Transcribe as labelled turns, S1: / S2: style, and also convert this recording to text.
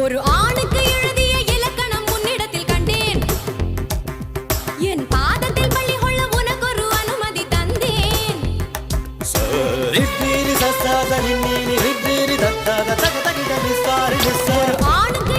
S1: ஒரு ஆணுக்கு எழுதிய இலக்கணம் உன்னிடத்தில் கண்டேன். என் பாதத்தில் பள்ளி கொள்ள உனக்கு ஒரு அனுமதி தந்தேன். ஒரு ஆணுக்கு